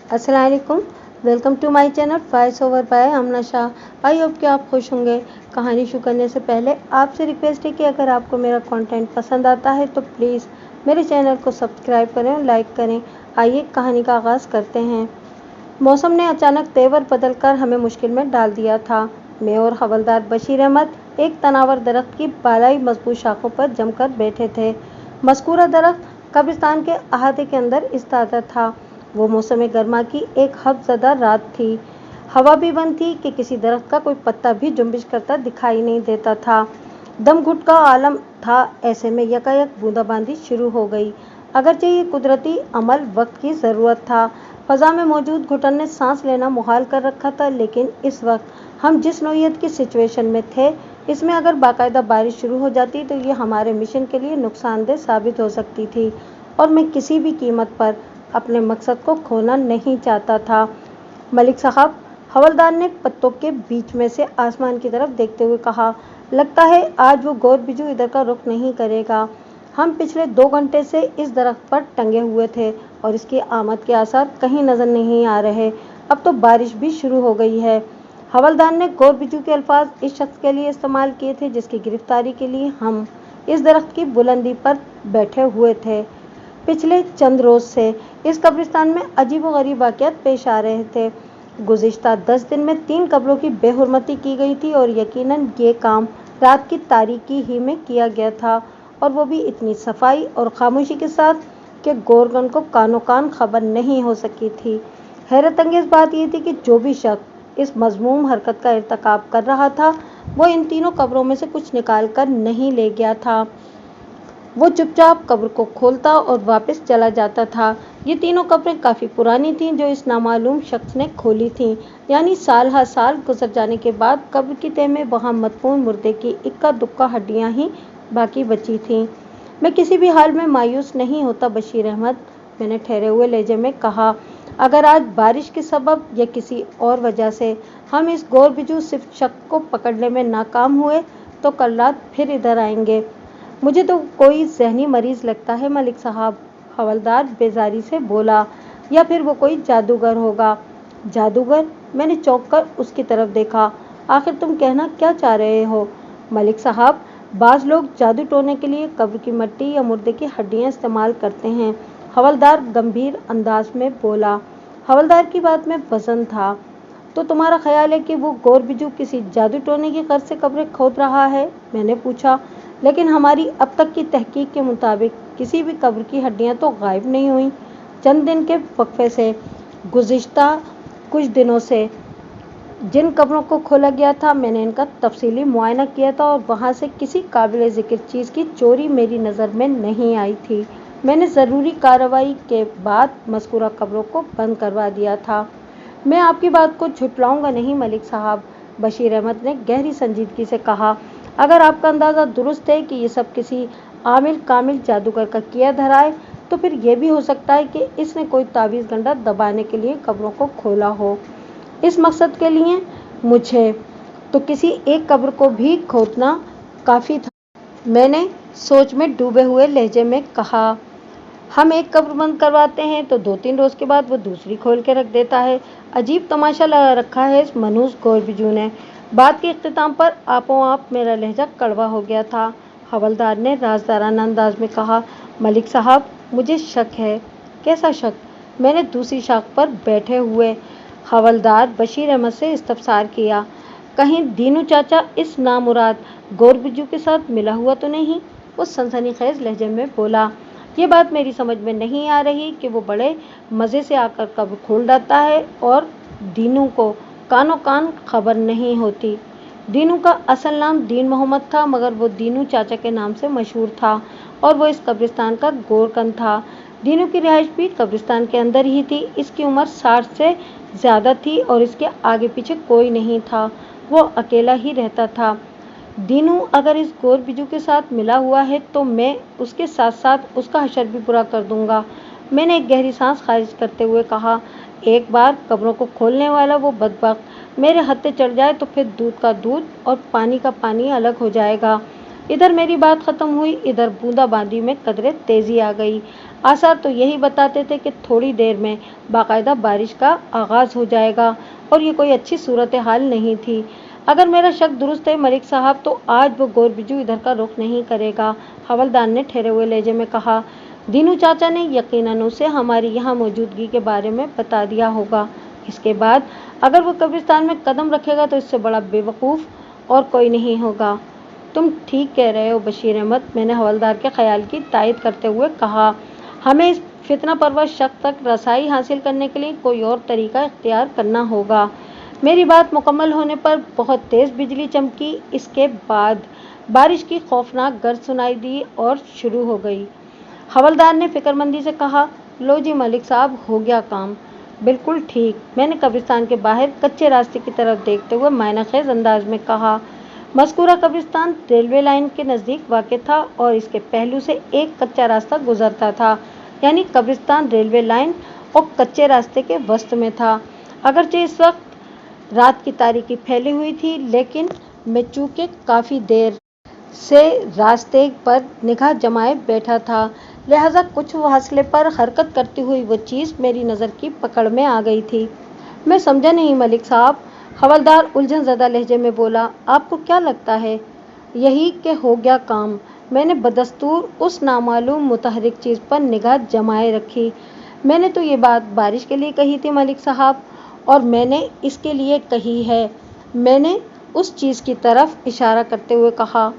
अस्सलाम वालेकुम। Welcome to my channel voice over by Amna Shah. I hope कि आप खुश होंगे। कहानी शुरू करने से पहले आपसे रिक्वेस्ट है कि अगर आपको मेरा कंटेंट पसंद आता है तो प्लीज़ मेरे चैनल को सब्सक्राइब करें और लाइक करें। आइए कहानी का आगाज़ करते हैं। मौसम ने अचानक तेवर बदल कर हमें मुश्किल में डाल दिया था। मैं और हवलदार बशीर अहमद एक तनावर दरख्त की बालाई मजबूत शाखों पर जमकर बैठे थे। मज़कूरा दरख्त कब्रिस्तान के अहाते के अंदर इस्तादा था। वो मौसम गर्मा की एक हफ्तज़दा रात थी। हवा भी बंद थी कि किसी दरख्त का कोई पत्ता भी जुम्बिश करता दिखाई नहीं देता था। दम घुट का आलम था। ऐसे में यकायक बूंदाबांदी शुरू हो गई। अगरचे ये कुदरती अमल वक्त की ज़रूरत था। फ़ज़ा में मौजूद घुटन ने सांस लेना मुहाल कर रखा था, लेकिन इस वक्त हम जिस नौइयत की सिचुएशन में थे, इसमें अगर बाकायदा बारिश शुरू हो जाती तो ये हमारे मिशन के लिए नुकसानदेह साबित हो सकती थी, और मैं किसी भी कीमत पर अपने मकसद को खोना नहीं चाहता था। मलिक साहब, हवलदार ने पत्तों के बीच में से आसमान की तरफ देखते हुए कहा, लगता है आज वो गौर बिजू इधर का रुख नहीं करेगा। हम पिछले 2 घंटे से इस दरख्त पर टंगे हुए थे और इसकी आमद के आसार कहीं नजर नहीं आ रहे। अब तो बारिश भी शुरू हो गई है। हवलदार ने गौर बिजू के अल्फाज इस शख्स के लिए इस्तेमाल किए थे जिसकी गिरफ्तारी के लिए हम इस दरख्त की बुलंदी पर बैठे हुए थे। पिछले चंद रोज से इस कब्रिस्तान में अजीब व गरीब वाक़यात पेश आ रहे थे। गुज़िश्ता 10 दिन में 3 कब्रों की बेहुरमती की गई थी और यकीनन ये काम रात की तारीकी ही में किया गया था, और वो भी इतनी सफाई और खामोशी के साथ कि गोरगन को कानो कान खबर नहीं हो सकी थी। हैरत अंगेज़ बात यह थी कि जो भी शख्स इस मज़मूम हरकत का इर्तिकाब कर रहा था, वो इन तीनों कब्रों में से कुछ निकाल कर नहीं ले गया था। वो चुपचाप कब्र को खोलता और वापस चला जाता था। ये तीनों कब्रें काफ़ी पुरानी थीं जो इस नामालूम शख्स ने खोली थीं, यानी साल हर साल गुजर जाने के बाद कब्र की तह में वहाँ मदफून मुर्दे की इक्का दुक्का हड्डियाँ ही बाकी बची थीं। मैं किसी भी हाल में मायूस नहीं होता बशीर अहमद, मैंने ठहरे हुए लहजे में कहा। अगर आज बारिश के सबब या किसी और वजह से हम इस गौर बिजू सिर्फ शख्स को पकड़ने में नाकाम हुए तो कल रात फिर इधर आएंगे। मुझे तो कोई जहनी मरीज लगता है मलिक साहब, हवलदार बेजारी से बोला, या फिर वो कोई जादूगर होगा। जादूगर? मैंने चौंक कर उसकी तरफ देखा। आखिर तुम कहना क्या चाह रहे हो? मलिक साहब, बाज़ लोग जादू टोने के लिए कब्र की मिट्टी या मुर्दे की हड्डियां इस्तेमाल करते हैं, हवलदार गंभीर अंदाज में बोला। हवलदार की बात में वजन था। तो तुम्हारा ख्याल है कि वो गौर बिजू किसी जादू टोने की गर्ज से कब्रें खोद रहा है? मैंने पूछा। लेकिन हमारी अब तक की तहकीक के मुताबिक किसी भी कब्र की हड्डियां तो गायब नहीं हुई। चंद दिन के वक्फे से गुज़िश्ता कुछ दिनों से जिन कब्रों को खोला गया था, मैंने इनका तफसीली मुआयना किया था और वहाँ से किसी काबिल ज़िक्र चीज़ की चोरी मेरी नज़र में नहीं आई थी। मैंने ज़रूरी कार्रवाई के बाद मज़कूरा कब्रों को बंद करवा दिया था। मैं आपकी बात को झुटलाऊंगा नहीं मलिक साहब, बशीर अहमद ने गहरी संजीदगी से कहा। अगर आपका अंदाज़ा दुरुस्त है कि ये सब किसी आमिल कामिल जादूगर का किया धरा है, तो फिर यह भी हो सकता है कि इसने कोई तावीज़ गंडा दबाने के लिए कब्रों को खोला हो। इस मकसद के लिए मुझे तो किसी एक कब्र को भी खोदना काफ़ी था, मैंने सोच में डूबे हुए लहजे में कहा। हम एक कब्र बंद करवाते हैं तो 2-3 रोज़ के बाद वो दूसरी खोल के रख देता है। अजीब तमाशा लगा रखा है इस मनूस गौर बिजू ने। बात के इख्तिताम पर आपो आप मेरा लहजा कड़वा हो गया था। हवलदार ने राजदाराना अंदाज में कहा, मलिक साहब, मुझे शक है। कैसा शक? मैंने दूसरी शाख पर बैठे हुए हवलदार बशीर अहमद से इस्तफसार किया। कहीं दीनू चाचा इस नामुराद गौर बिजू के साथ मिला हुआ तो नहीं? वो सनसनीखेज लहजे में बोला। ये बात मेरी समझ में नहीं आ रही कि वो बड़े मज़े से आकर कब्र खोल डालता है और दीनू को कानो कान खबर नहीं होती। दीनू का असल नाम दीन मोहम्मद था, मगर वो दीनू चाचा के नाम से मशहूर था और वो इस कब्रिस्तान का गोरकन था। दीनू की रिहाइश भी कब्रिस्तान के अंदर ही थी। इसकी उम्र 60 से ज़्यादा थी और इसके आगे पीछे कोई नहीं था। वो अकेला ही रहता था। दीनू अगर इस गौर बिजू के साथ मिला हुआ है तो मैं उसके साथ साथ उसका हशर भी पूरा कर दूंगा। मैंने एक गहरी सांस खारिज करते हुए कहा। एक बार कब्रों को खोलने वाला वो बदबख्त मेरे हत्थे चढ़ जाए तो फिर दूध का दूध और पानी का पानी अलग हो जाएगा। इधर मेरी बात खत्म हुई, इधर बूंदाबांदी में कदरे तेजी आ गई। आसार तो यही बताते थे कि थोड़ी देर में बाकायदा बारिश का आगाज हो जाएगा और ये कोई अच्छी सूरत हाल नहीं थी। अगर मेरा शक दुरुस्त है मलिक साहब, तो आज वो गोरबिजू इधर का रुख नहीं करेगा, हवलदार ने ठहरे हुए लहजे में कहा। दीनू चाचा ने यकीनन उसे हमारी यहाँ मौजूदगी के बारे में बता दिया होगा। इसके बाद अगर वो कब्रिस्तान में कदम रखेगा तो इससे बड़ा बेवकूफ़ और कोई नहीं होगा। तुम ठीक कह रहे हो बशीर अहमद, मैंने हवलदार के ख्याल की तायद करते हुए कहा। हमें इस फितना परवश शक तक रसाई हासिल करने के लिए कोई और तरीका इख्तियार करना होगा। मेरी बात मुकम्मल होने पर बहुत तेज़ बिजली चमकी। इसके बाद बारिश की खौफनाक गरज सुनाई दी और शुरू हो गई। हवलदार ने फिक्रमंदी से कहा, लो जी मलिक साहब, हो गया काम। बिल्कुल ठीक, मैंने कब्रिस्तान के बाहर कच्चे रास्ते की तरफ देखते हुए मायनाखेज अंदाज में कहा। मज़कूरा कब्रिस्तान रेलवे लाइन के नज़दीक वाक़ था और इसके पहलू से एक कच्चा रास्ता गुजरता था, यानी कब्रिस्तान रेलवे लाइन और कच्चे रास्ते के वस्त में था। अगरचे इस वक्त रात की तारीकी फैली हुई थी, लेकिन मैं चूँकि काफ़ी देर से रास्ते पर निगाह जमाए बैठा था, लिहाजा कुछ फासले पर हरकत करती हुई वो चीज़ मेरी नज़र की पकड़ में आ गई थी। मैं समझा नहीं मलिक साहब, हवलदार उलझन ज़दा लहजे में बोला। आपको क्या लगता है? यही कि हो गया काम। मैंने बदस्तूर उस नामालूम मुतहरिक चीज़ पर निगाह जमाए रखी। मैंने तो ये बात बारिश के लिए कही थी मलिक साहब, और मैंने इसके लिए कही है। मैंने उस चीज़ की तरफ इशारा करते हुए कहा।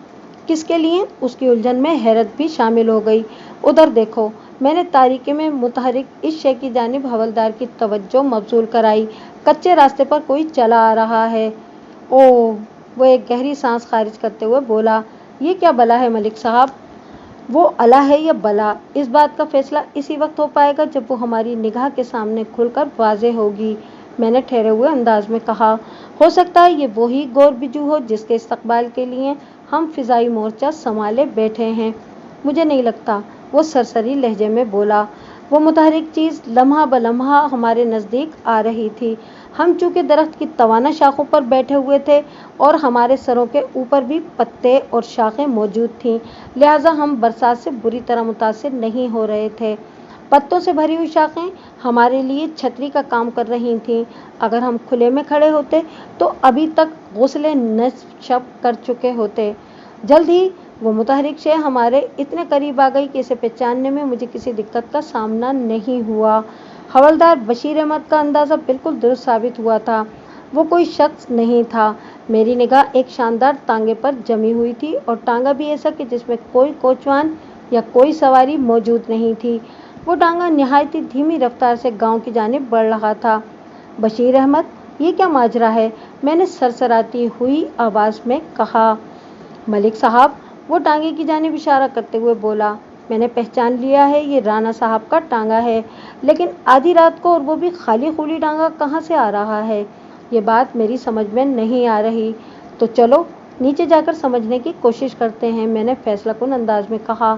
किसके लिए? उसकी उलझन में हैरत भी शामिल हो गई। उधर देखो, मैंने तारीकी में मुतहरिक इस शय की जानिब हवलदार की तवज्जो मबजूल कराई। कच्चे रास्ते पर कोई चला आ रहा है। ओह, वो एक गहरी सांस खारिज करते हुए बोला। ये क्या बला है मलिक साहब? वो अला है या बला, इस बात का फैसला इसी वक्त हो पाएगा जब वो हमारी निगाह के सामने खुलकर वाज़े होगी, मैंने ठहरे हुए अंदाज में कहा। हो सकता है ये वही गोरबिजू हो जिसके इस्तकबाल के लिए हम फ़िज़ाई मोर्चा संभाले बैठे हैं। मुझे नहीं लगता, वो सरसरी लहजे में बोला। वो मुतहरिक चीज़ लम्हा ब लम्हा हमारे नज़दीक आ रही थी। हम चूँकि दरख्त की तवाना शाखों पर बैठे हुए थे और हमारे सरों के ऊपर भी पत्ते और शाखें मौजूद थीं, लिहाजा हम बरसात से बुरी तरह मुतासिर नहीं हो रहे थे। पत्तों से भरी हुई शाखें हमारे लिए छतरी का काम कर रही थीं। अगर हम खुले में खड़े होते तो अभी तक गौसले नशब कर चुके होते। जल्द ही वो मुतहरिक शय हमारे इतने करीब आ गई कि इसे पहचानने में मुझे किसी दिक्कत का सामना नहीं हुआ। हवलदार बशीर अहमद का अंदाज़ा बिल्कुल दुरुस्त साबित हुआ था। वो कोई शख्स नहीं था। मेरी निगाह एक शानदार टांगे पर जमी हुई थी, और टांगा भी ऐसा कि जिसमें कोई कोचवान या कोई सवारी मौजूद नहीं थी। वो टांगा निहायत ही धीमी रफ्तार से गांव की जानिब बढ़ रहा था। बशीर अहमद, ये क्या माजरा है? मैंने सरसराती हुई आवाज़ में कहा। मलिक साहब, वो टांगे की जानिब इशारा करते हुए बोला। मैंने पहचान लिया है, ये राना साहब का टांगा है, लेकिन आधी रात को और वो भी खाली खुली टांगा कहाँ से आ रहा है? ये बात मेरी समझ में नहीं आ रही। तो चलो नीचे जाकर समझने की कोशिश करते हैं, मैंने फैसलाकुन अंदाज में कहा।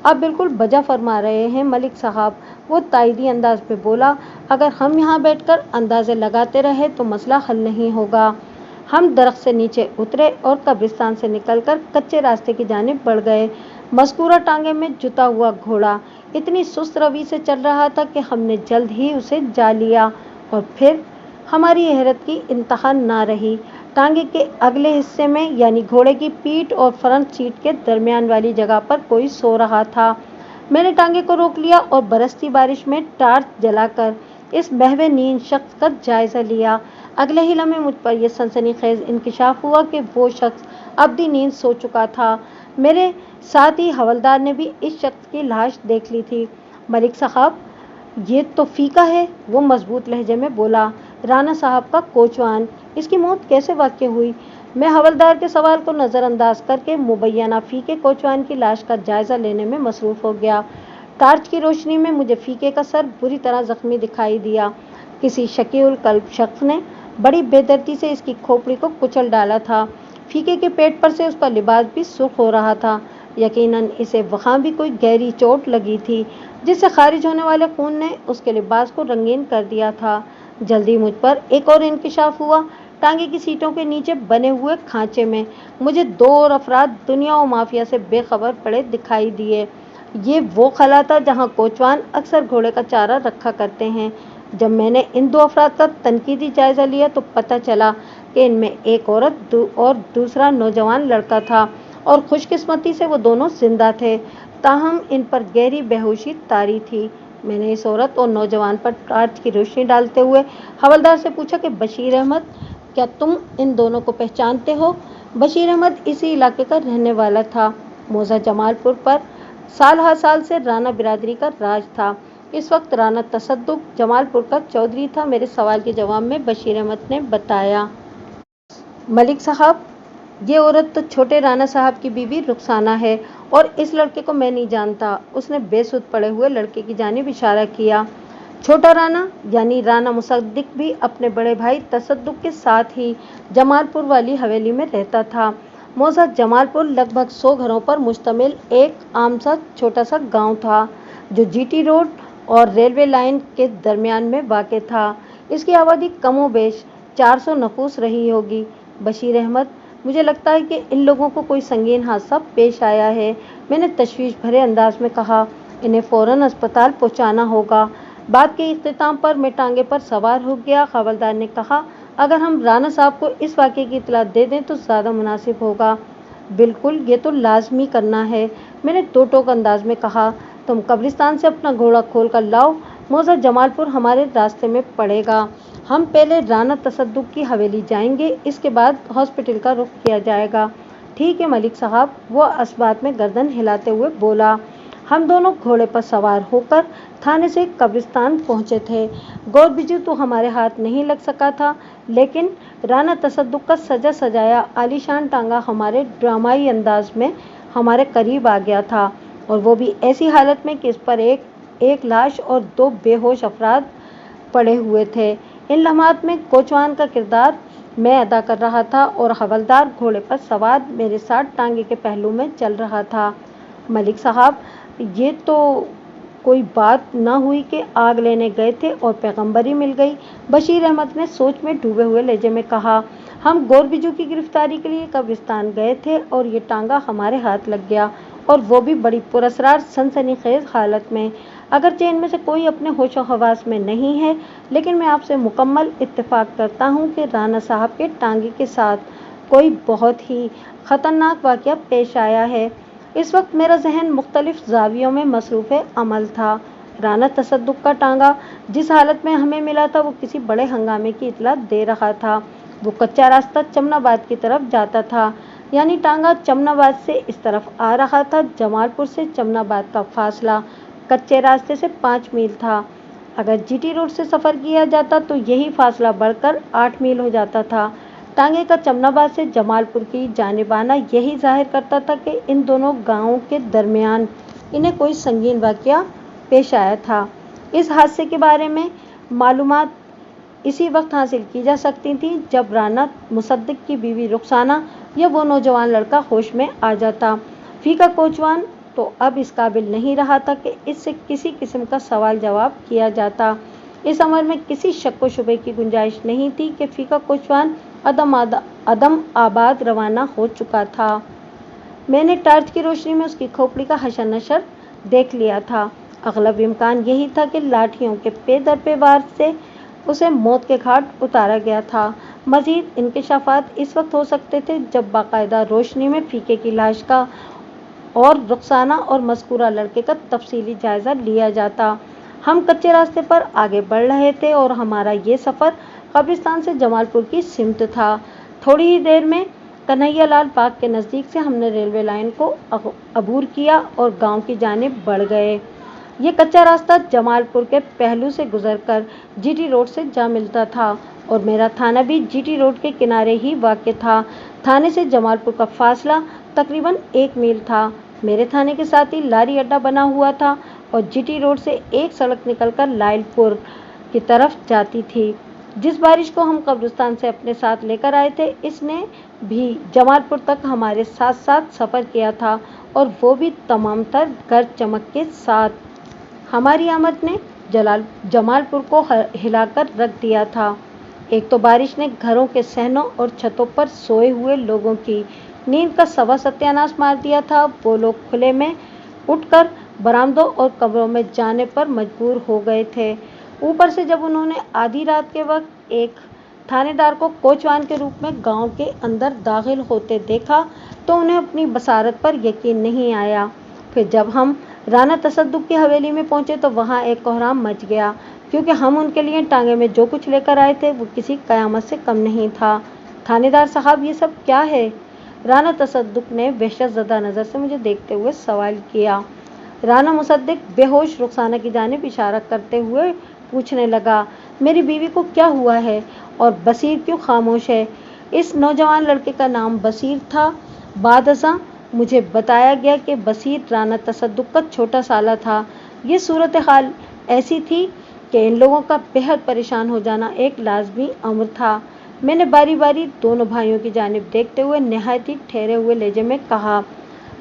आप बिल्कुल बजा फरमा रहे हैं मलिक साहब, वो तायदी अंदाज में बोला। अगर हम यहाँ बैठकर अंदाजे लगाते रहे तो मसला हल नहीं होगा। हम दरख्त से नीचे उतरे और कब्रिस्तान से निकलकर कच्चे रास्ते की जानिब बढ़ गए। मज़कूरा टांगे में जुता हुआ घोड़ा इतनी सुस्त रवि से चल रहा था कि हमने जल्द ही उसे जा लिया, और फिर हमारी हैरत की इंतहा ना रही। टांगे के अगले हिस्से में, यानी घोड़े की पीठ और फ्रंट सीट के दरमियान वाली जगह पर कोई सो रहा था। मैंने टांगे को रोक लिया और बरसती बारिश में टार्च जलाकर इस महवे नींद शख्स का जायज़ा लिया। अगले ही लम्हे मुझ पर यह सनसनीखेज इंकिशाफ हुआ कि वो शख्स अब्दी नींद सो चुका था। मेरे साथ ही हवलदार ने भी इस शख्स की लाश देख ली थी। मलिक साहब, ये तो फीका है, वो मजबूत लहजे में बोला। राना साहब का कोचवान, इसकी मौत कैसे वाक़ हुई? मैं हवलदार के सवाल को नज़रअंदाज करके मुबैना फीके कोचवान की लाश का जायज़ा लेने में मसरूफ़ हो गया। टार्च की रोशनी में मुझे फीके का सर बुरी तरह जख्मी दिखाई दिया। किसी शकीउल कल्ब शख्स ने बड़ी बेदर्दी से इसकी खोपड़ी को कुचल डाला था। फीके के पेट पर से उसका लिबास भी सुर्ख हो रहा था। यकीनन इसे वहाँ भी कोई गहरी चोट लगी थी, जिससे खारिज होने वाले खून ने उसके लिबास को रंगीन कर दिया था। जल्दी मुझ पर एक और इंकिशाफ हुआ। टांगे की सीटों के नीचे बने हुए खांचे में मुझे 2 और अफराद दुनिया और माफिया से बेखबर पड़े दिखाई दिए। ये वो खला था जहाँ कोचवान अक्सर घोड़े का चारा रखा करते हैं। जब मैंने इन 2 अफराद का तनकीदी जायजा लिया तो पता चला कि इनमें एक औरत और दूसरा नौजवान लड़का था और खुशकिस्मती से वो दोनों जिंदा थे, ताहम इन पर गहरी बेहोशी तारी थी। मैंने इस औरत और नौजवान पर टॉर्च की रोशनी डालते हुए हवलदार से पूछा कि बशीर अहमद, क्या तुम इन दोनों को पहचानते हो? बशीर अहमद इसी इलाके का रहने वाला था। मौजा जमालपुर पर साल हर साल से राना बिरादरी का राज था। इस वक्त राना तसद्दुक जमालपुर का चौधरी था। मेरे सवाल के जवाब में बशीर अहमद ने बताया, मलिक साहब, ये औरत तो छोटे राना साहब की बीवी रुखसाना है और इस लड़के को मैं नहीं जानता। उसने बेसुध पड़े हुए लड़के की जानिब इशारा किया। छोटा राना यानी राना मुसद्दिक भी अपने बड़े भाई तसद्दुक के साथ ही जमालपुर वाली हवेली में रहता था। मौजा जमालपुर लगभग 100 घरों पर मुश्तमिल एक आम सा छोटा सा गांव था जो जीटी रोड और रेलवे लाइन के दरमियान में वाक़ था। इसकी आबादी कमोबेश 400 नफूस रही होगी। बशीर अहमद, मुझे लगता है कि इन लोगों को कोई संगीन हादसा पेश आया है। मैंने तशवीश भरे अंदाज में कहा, इन्हें फ़ौरन अस्पताल पहुंचाना होगा। बात के इख्तिताम पर मैं टांगे पर सवार हो गया। हवलदार ने कहा, अगर हम राना साहब को इस वाक़े की इत्तला दे दें तो ज़्यादा मुनासिब होगा। बिल्कुल, ये तो लाजमी करना है, मैंने दो टोक अंदाज में कहा। तुम कब्रिस्तान से अपना घोड़ा खोल कर लाओ, मौजा जमालपुर हमारे रास्ते में पड़ेगा। हम पहले राना तसद्दुक की हवेली जाएंगे, इसके बाद हॉस्पिटल का रुख किया जाएगा। ठीक है मलिक साहब, वो असबात में गर्दन हिलाते हुए बोला। हम दोनों घोड़े पर सवार होकर थाने से कब्रिस्तान पहुंचे थे। गौर बिजू तो हमारे हाथ नहीं लग सका था, लेकिन राना तसद्दुक का सजा सजाया आलीशान टांगा हमारे ड्रामाई अंदाज में हमारे करीब आ गया था, और वो भी ऐसी हालत में कि इस पर एक लाश और 2 बेहोश अफराद पड़े हुए थे। इन लम्हात में कोचवान का किरदार मैं अदा कर रहा था और हवलदार घोड़े पर सवार मेरे साथ टांगे के पहलू में चल रहा था। मलिक साहब, ये तो कोई बात न हुई कि आग लेने गए थे और पैगंबरी मिल गई। बशीर अहमद ने सोच में डूबे हुए लहजे में कहा, हम गौर बिजू की गिरफ्तारी के लिए कब्रिस्तान गए थे और ये टांगा हमारे हाथ लग गया, और वो भी बड़ी पुरअसरार सनसनीखेज हालत में। अगरचे इनमें से कोई अपने होशो हवास में नहीं है, लेकिन मैं आपसे मुकम्मल इत्तेफाक करता हूँ कि राना साहब के टांगे के साथ कोई बहुत ही ख़तरनाक वाक़या पेश आया है। इस वक्त मेरा जहन मुख्तलिफ ज़ावियों में मसरूफ़ अमल था। राना तसद्दुक का टांगा जिस हालत में हमें मिला था वो किसी बड़े हंगामे की इतला दे रहा था। वो कच्चा रास्ता चमनाबाद की तरफ जाता था, यानी टांगा चमनाबाद से इस तरफ आ रहा था। जमालपुर से चमनाबाद का फासला कच्चे रास्ते से 5 मील था। अगर जीटी रोड से सफ़र किया जाता तो यही फासला बढ़कर 8 मील हो जाता था। टांगे का चमनाबाद से जमालपुर की जानिब आना यही जाहिर करता था कि इन दोनों गांवों के दरमियान इन्हें कोई संगीन वाक़या पेश आया था। इस हादसे के बारे में मालूमात इसी वक्त हासिल की जा सकती थी जब राना मुसद्दिक की बीवी रुखसाना या वो नौजवान लड़का होश में आ जाता। फीका कोचवान तो अब इस काबिल नहीं रहा था कि इससे किसी किस्म का सवाल जवाब किया जाता। इस अमर में किसी शक व शुबे की गुंजाइश नहीं थी कि फीका कोचवान अदम आबाद रवाना हो चुका था। मैंने टार्च की रोशनी में उसकी खोपड़ी का हशर नशर देख लिया था। अगलब इम्कान यही था कि लाठियों के पे दर पे वार से उसे मौत के घाट उतारा गया था। मज़ीद इंकशाफात इस वक्त हो सकते थे जब बाकायदा रोशनी में फीके की लाश का और रुखसाना और मज़कूरा लड़के का तफसीली जायज़ा लिया जाता। हम कच्चे रास्ते पर आगे बढ़ रहे थे और हमारा ये सफ़र कब्रिस्तान से जमालपुर की सिमत था। थोड़ी ही देर में कन्हैया लाल बाग के नज़दीक से हमने रेलवे लाइन को अबूर किया और गांव की जानिब बढ़ गए। ये कच्चा रास्ता जमालपुर के पहलू से गुजरकर जीटी रोड से जा मिलता था और मेरा थाना भी जीटी रोड के किनारे ही वाक़ था। थाने से जमालपुर का फासला तकरीबन 1 मील था। मेरे थाने के साथ ही लारी अड्डा बना हुआ था और जीटी रोड से एक सड़क निकलकर लाइलपुर की तरफ जाती थी। जिस बारिश को हम कब्रिस्तान से अपने साथ लेकर आए थे, इसने भी जमालपुर तक हमारे साथ साथ सफ़र किया था, और वो भी तमाम तर गर्द चमक के साथ। हमारी आमद ने जमालपुर को हिलाकर रख दिया था। एक तो बारिश ने घरों के सहनों और छतों पर सोए हुए लोगों की नींद का सत्यानाश मार दिया था। वो लोग खुले में उठकर बरामदों और कमरों में जाने पर मजबूर हो गए थे। ऊपर से जब उन्होंने आधी रात के वक्त एक थानेदार को कोचवान के रूप में गांव के अंदर दाखिल होते देखा तो उन्हें अपनी बसारत पर यकीन नहीं आया। फिर जब हम राना तसद्दुक की हवेली में पहुंचे तो वहां एक कोहराम मच गया, क्योंकि हम उनके लिए टांगे में जो कुछ लेकर आए थे वो किसी कयामत से कम नहीं था। थानेदार साहब, ये सब क्या है? राना तसद्दुक ने वहशतज़दा नज़र से मुझे देखते हुए सवाल किया। राना मुसद्दिक बेहोश रुखसाना की जानिब इशारा करते हुए पूछने लगा, मेरी बीवी को क्या हुआ है और बसीर क्यों खामोश है? इस नौजवान लड़के का नाम बसीर था। बादशाह मुझे बताया गया कि बसीर राना तसद्दुक का छोटा साला था। ये सूरत हाल ऐसी थी कि इन लोगों का बेहद परेशान हो जाना एक लाजमी अमर था। मैंने बारी बारी दोनों भाइयों की जानिब देखते हुए निहायत ही ठहरे हुए लहजे में कहा,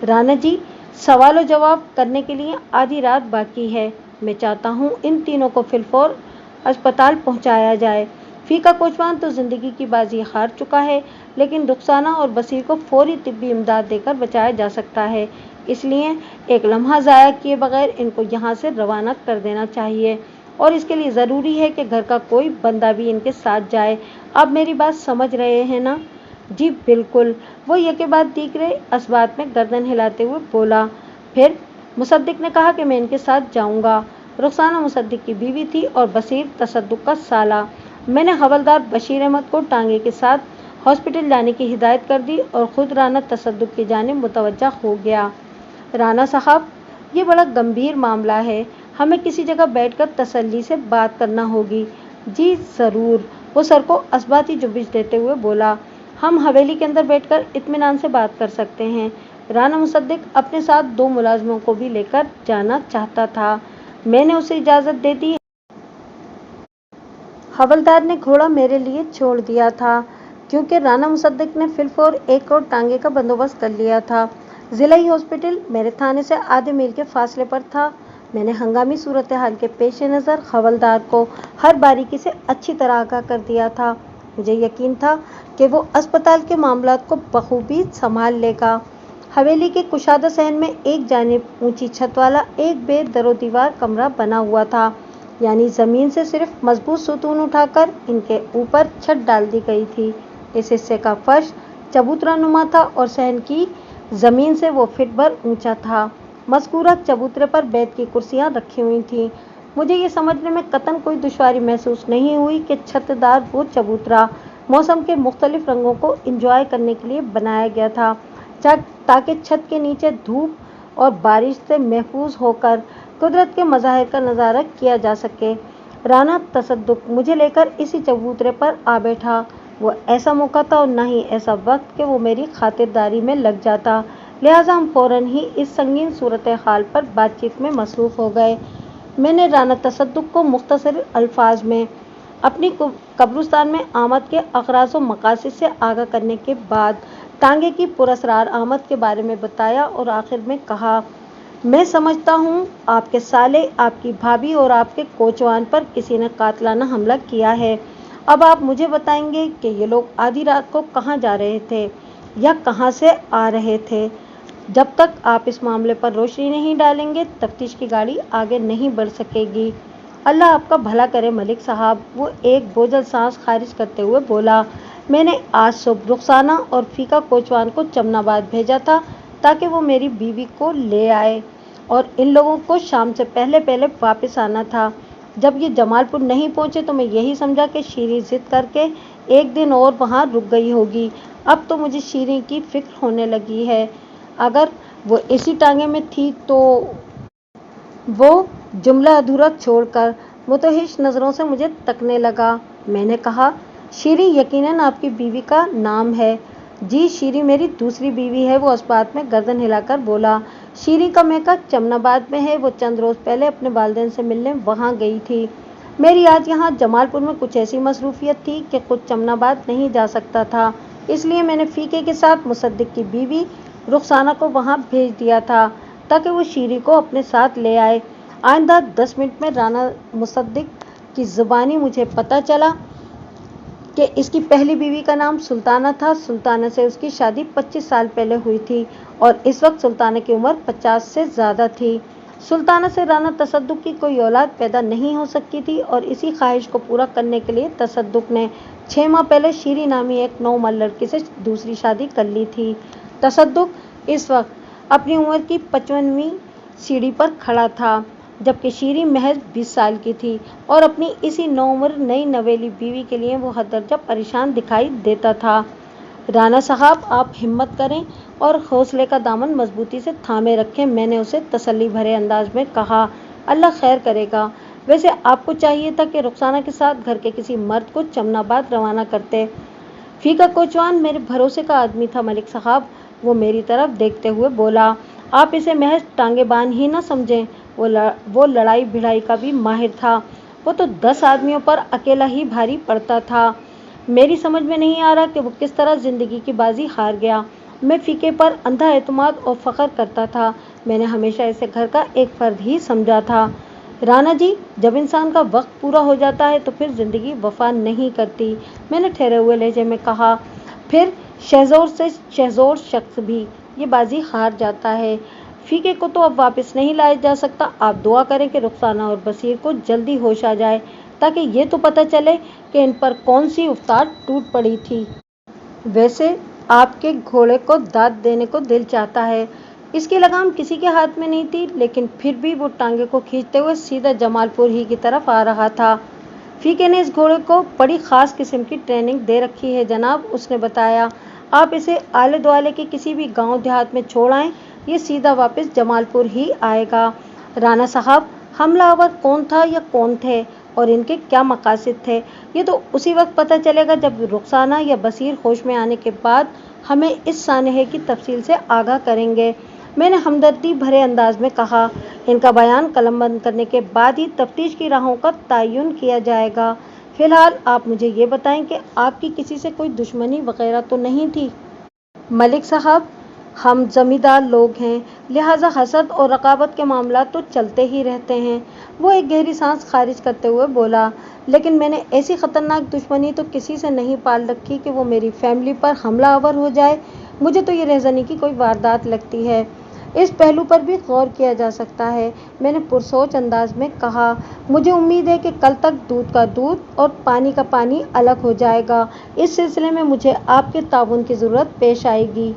राना जी, सवाल जवाब करने के लिए आधी रात बाकी है। मैं चाहता हूँ इन तीनों को फिलफौर अस्पताल पहुँचाया जाए। फीका कोचवान तो जिंदगी की बाजी हार चुका है, लेकिन रुखसाना और बसीर को फौरी तिब्बी इमदाद देकर बचाया जा सकता है। इसलिए एक लम्हा ज़ाया किए बगैर इनको यहाँ से रवाना कर देना चाहिए, और इसके लिए ज़रूरी है कि घर का कोई बंदा भी इनके साथ जाए। आप मेरी बात समझ रहे हैं ना? जी बिल्कुल, वो यके बाद दीगरे असबात में गर्दन हिलाते हुए बोला। फिर मुसद्दिक ने कहा कि मैं इनके साथ जाऊंगा। रुखसाना मुसद्दिक की बीवी थी और बसीर तसद्दुक का साला। मैंने हवलदार बशीर अहमद को टांगे के साथ हॉस्पिटल जाने की हिदायत कर दी और खुद राना तसद्दुक की जानिब मुतवज्जा हो गया। राना साहब, ये बड़ा गंभीर मामला है, हमें किसी जगह बैठकर तसल्ली से बात करना होगी। जी ज़रूर, वो सर को असबाती जुबिश देते हुए बोला। हम हवेली के अंदर बैठकर इत्मीनान से बात कर सकते हैं। राना मुसद्दिक अपने साथ 2 मुलाजमों को भी लेकर जाना चाहता था। मैंने उसे इजाज़त दे दी। हवलदार ने घोड़ा मेरे लिए छोड़ दिया था, क्योंकि राना मुसद्दिक ने फिलफौर एक और टांगे का बंदोबस्त कर लिया था। ज़िलाई हॉस्पिटल मेरे थाने से आधे मील के फासले पर था। मैंने हंगामी सूरत हाल के पेश नज़र हवलदार को हर बारीकी से अच्छी तरह आगाह कर दिया था। मुझे यकीन था कि वो अस्पताल के मामलात को बखूबी संभाल लेगा। हवेली के कुशादा सहन में एक जानिब ऊंची छत वाला एक बेदरो दीवार कमरा बना हुआ था, यानी ज़मीन से सिर्फ मजबूत सुतून उठाकर इनके ऊपर छत डाल दी गई थी। इस हिस्से का फर्श चबूतरा नुमा था और सहन की ज़मीन से वो फीट भर ऊंचा था। मज़कूरा चबूतरे पर बैठ की कुर्सियां रखी हुई थीं। मुझे ये समझने में कतन कोई दुश्वारी महसूस नहीं हुई कि छतदार वो चबूतरा मौसम के मुख्तलिफ रंगों को इंजॉय करने के लिए बनाया गया था, ताकि छत के नीचे धूप और बारिश से महफूज होकर कुदरत के मज़ाहिर का नज़ारा किया जा सके। राना तसद्दुक मुझे लेकर इसी चबूतरे पर आ बैठा। वो ऐसा मौका था और न ही ऐसा वक्त कि वो मेरी खातिरदारी में लग जाता, लिहाजा हम फ़ौरन ही इस संगीन सूरत हाल पर बातचीत में मसरूफ़ हो गए। मैंने राना तसद्दुक को मुख्तसर अल्फाज में अपनी कब्रिस्तान में आमद के अग़राज़ व मक़ासिद से आगाह करने के बाद टांगे की पुरअसरार आमद के बारे में बताया और आखिर में कहा, मैं समझता हूँ आपके साले, आपकी भाभी और आपके कोचवान पर किसी ने कातलाना हमला किया है। अब आप मुझे बताएंगे कि ये लोग आधी रात को कहाँ जा रहे थे या कहाँ से आ रहे थे। जब तक आप इस मामले पर रोशनी नहीं डालेंगे, तफ्तीश की गाड़ी आगे नहीं बढ़ सकेगी। अल्लाह आपका भला करे मलिक साहब, वो एक बोझल सांस खारिज करते हुए बोला। मैंने आज सुबह रुखसाना और फीका कोचवान को चमनाबाद भेजा था ताकि वो मेरी बीवी को ले आए, और इन लोगों को शाम से पहले पहले वापस आना था। जब ये जमालपुर नहीं पहुंचे तो मैं यही समझा कि शीरी जिद करके एक दिन और वहां रुक गई होगी। अब तो मुझे शीरी की फिक्र होने लगी है। अगर वो इसी टांगे में थी तो। वो जुमला अधूरा छोड़कर मुतहिश नज़रों से मुझे तकने लगा। मैंने कहा, शीरी यकीनन आपकी बीवी का नाम है। जी, शीरी मेरी दूसरी बीवी है, वो इस बात में गर्दन हिलाकर बोला। शीरी का मैका चमनाबाद में है, वो चंद रोज़ पहले अपने वालिदैन से मिलने वहाँ गई थी। मेरी आज यहाँ जमालपुर में कुछ ऐसी मसरूफियत थी कि खुद चमनाबाद नहीं जा सकता था, इसलिए मैंने फीके के साथ मुसद्दिक की बीवी रुखसाना को वहाँ भेज दिया था ताकि वो शीरी को अपने साथ ले आए। आइंदा 10 मिनट में राना मुसद्दिक की ज़ुबानी मुझे पता चला कि इसकी पहली बीवी का नाम सुल्ताना था। सुल्ताना से उसकी शादी 25 साल पहले हुई थी और इस वक्त सुल्ताना की उम्र 50 से ज़्यादा थी। सुल्ताना से राना तसद्दुक की कोई औलाद पैदा नहीं हो सकती थी और इसी ख्वाहिश को पूरा करने के लिए तसद्दुक ने 6 माह पहले शीरी नामी एक नौमर लड़की से दूसरी शादी कर ली थी। तसद्दुक इस वक्त अपनी उम्र की 55वीं सीढ़ी पर खड़ा था, जबकि शीरी महज 20 साल की थी और अपनी इसी नौउम्र नई नवेली बीवी के लिए वो हद दर्जा परेशान दिखाई देता था। राना साहब, आप हिम्मत करें और हौसले का दामन मजबूती से थामे रखें, मैंने उसे तसल्ली भरे अंदाज में कहा। अल्लाह खैर करेगा। वैसे आपको चाहिए था कि रुखसाना के साथ घर के किसी मर्द को चमनाबाद रवाना करते। फीका कोचवान मेरे भरोसे का आदमी था मलिक साहब, वो मेरी तरफ देखते हुए बोला। आप इसे महज टांगेबान ही न समझें, वो लड़ाई भिड़ाई का भी माहिर था। वो तो 10 आदमियों पर अकेला ही भारी पड़ता था। मेरी समझ में नहीं आ रहा कि वो किस तरह जिंदगी की बाजी हार गया। मैं फीके पर अंधा एतमाद और फख्र करता था। मैंने हमेशा इसे घर का एक फर्द ही समझा था। राना जी, जब इंसान का वक्त पूरा हो जाता है तो फिर जिंदगी वफा नहीं करती, मैंने ठहरे हुए लहजे में कहा। फिर शहजोर से शहजोर शख्स भी ये बाजी हार जाता है। फीके को तो अब वापस नहीं लाया जा सकता। आप दुआ करें कि रुखसाना और बसीर को जल्दी होश आ जाए, ताकि ये तो पता चले कि इन पर कौन सी उफ्तार टूट पड़ी थी। वैसे आपके घोड़े को दाद देने को दिल चाहता है। इसकी लगाम किसी के हाथ में नहीं थी, लेकिन फिर भी वो टांगे को खींचते हुए सीधा जमालपुर ही की तरफ आ रहा था। फीके ने इस घोड़े को बड़ी ख़ास किस्म की ट्रेनिंग दे रखी है जनाब, उसने बताया। आप इसे आले दुआले के किसी भी गांव देहात में छोड़ आएं, ये सीधा वापस जमालपुर ही आएगा। राना साहब, हमलावर कौन था या कौन थे और इनके क्या मकासद थे, ये तो उसी वक्त पता चलेगा जब रुखसाना या बसीर होश में आने के बाद हमें इस सानहे की तफसील से आगाह करेंगे, मैंने हमदर्दी भरे अंदाज में कहा। इनका बयान कलमबंद करने के बाद ही तफ्तीश की राहों का तयन किया जाएगा। फिलहाल आप मुझे ये बताएं कि आपकी किसी से कोई दुश्मनी वगैरह तो नहीं थी। मलिक साहब, हम जमींदार लोग हैं, लिहाजा हसद और रकाबत के मामला तो चलते ही रहते हैं। वो एक गहरी सांस खारिज करते हुए बोला। लेकिन मैंने ऐसी खतरनाक दुश्मनी तो किसी से नहीं पाल रखी कि वो मेरी फैमिली पर हमला आवर हो जाए। मुझे तो ये रहज़नी की कोई वारदात लगती है। इस पहलू पर भी गौर किया जा सकता है, मैंने पुरसोच अंदाज में कहा। मुझे उम्मीद है कि कल तक दूध का दूध और पानी का पानी अलग हो जाएगा। इस सिलसिले में मुझे आपके ताउन की ज़रूरत पेश आएगी।